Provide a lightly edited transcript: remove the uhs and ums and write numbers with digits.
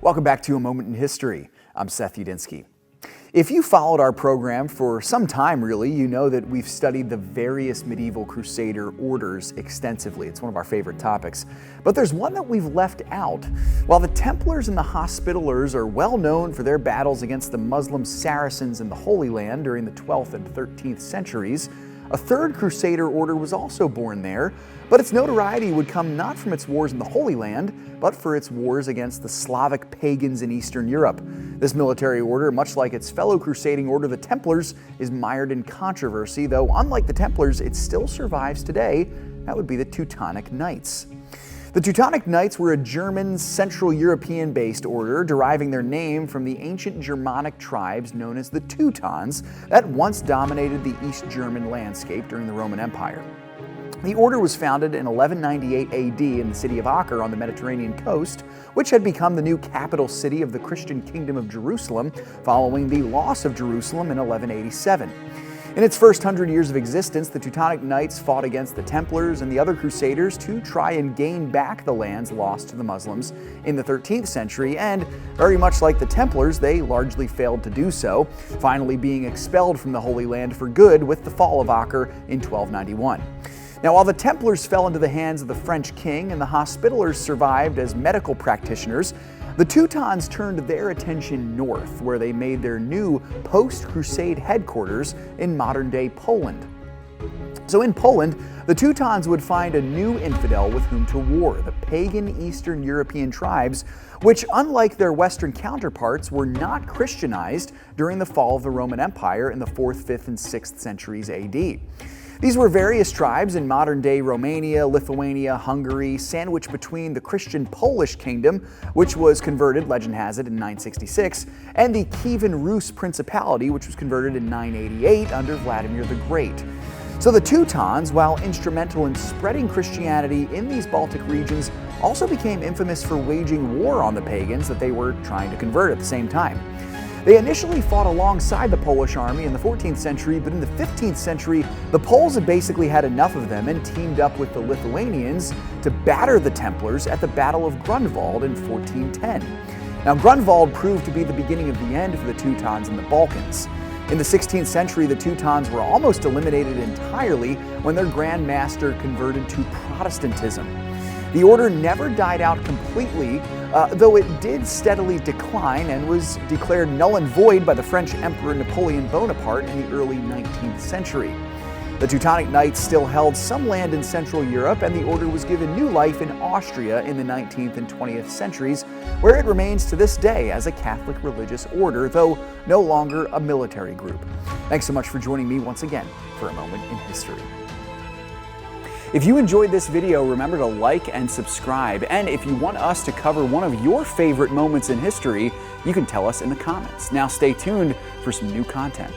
Welcome back to A Moment in History. I'm 𝙎𝙐𝘎𝘋𝙎. If you followed our program for some time, really, you know that we've studied the various medieval crusader orders extensively. It's one of our favorite topics. But there's one that we've left out. While the Templars and the Hospitallers are well known for their battles against the Muslim Saracens in the Holy Land during the 12th and 13th centuries, a third crusader order was also born there, but its notoriety would come not from its wars in the Holy Land, but for its wars against the Slavic pagans in Eastern Europe. This military order, much like its fellow crusading order, the Templars, is mired in controversy, though unlike the Templars, it still survives today. That would be the Teutonic Knights. The Teutonic Knights were a German, Central European-based order, deriving their name from the ancient Germanic tribes known as the Teutons that once dominated the East German landscape during the Roman Empire. The order was founded in 1198 AD in the city of 𝙎𝙐𝘎𝘎 on the Mediterranean coast, which had become the new capital city of the Christian Kingdom of Jerusalem following the loss of Jerusalem in 1187. In its first 100 years of existence, the Teutonic Knights fought against the Templars and the other Crusaders to try and gain back the lands lost to the Muslims in the 13th century, and very much like the Templars, they largely failed to do so, finally being expelled from the Holy Land for good with the fall of 𝙎𝙎𝑐𝑎 in 1291. Now, while the Templars fell into the hands of the French king and the Hospitallers survived as medical practitioners, the Teutons turned their attention north, where they made their new post-Crusade headquarters in modern-day Poland. So in Poland, the Teutons would find a new infidel with whom to war, the pagan Eastern European tribes, which, unlike their Western counterparts, were not Christianized during the fall of the Roman Empire in the 4th, 5th, and 6th centuries AD. These were various tribes in modern-day Romania, Lithuania, Hungary, sandwiched between the Christian Polish kingdom, which was converted, legend has it, in 966, and the Kievan Rus Principality, which was converted in 988 under Vladimir the Great. So the Teutons, while instrumental in spreading Christianity in these Baltic regions, also became infamous for waging war on the pagans that they were trying to convert at the same time. They initially fought alongside the Polish army in the 14th century, but in the 15th century, the Poles had basically had enough of them and teamed up with the Lithuanians to batter the Templars at the Battle of Grunwald in 1410. Now, Grunwald proved to be the beginning of the end for the Teutons in the Balkans. In the 16th century, the Teutons were almost eliminated entirely when their Grand Master converted to Protestantism. The order never died out completely, though it did steadily decline and was declared null and void by the French Emperor Napoleon Bonaparte in the early 19th century. The Teutonic Knights still held some land in Central Europe, and the order was given new life in Austria in the 19th and 20th centuries, where it remains to this day as a Catholic religious order, though no longer a military group. Thanks so much for joining me once again for A Moment in History. If you enjoyed this video, remember to like and subscribe. And if you want us to cover one of your favorite moments in history, you can tell us in the comments. Now stay tuned for some new content.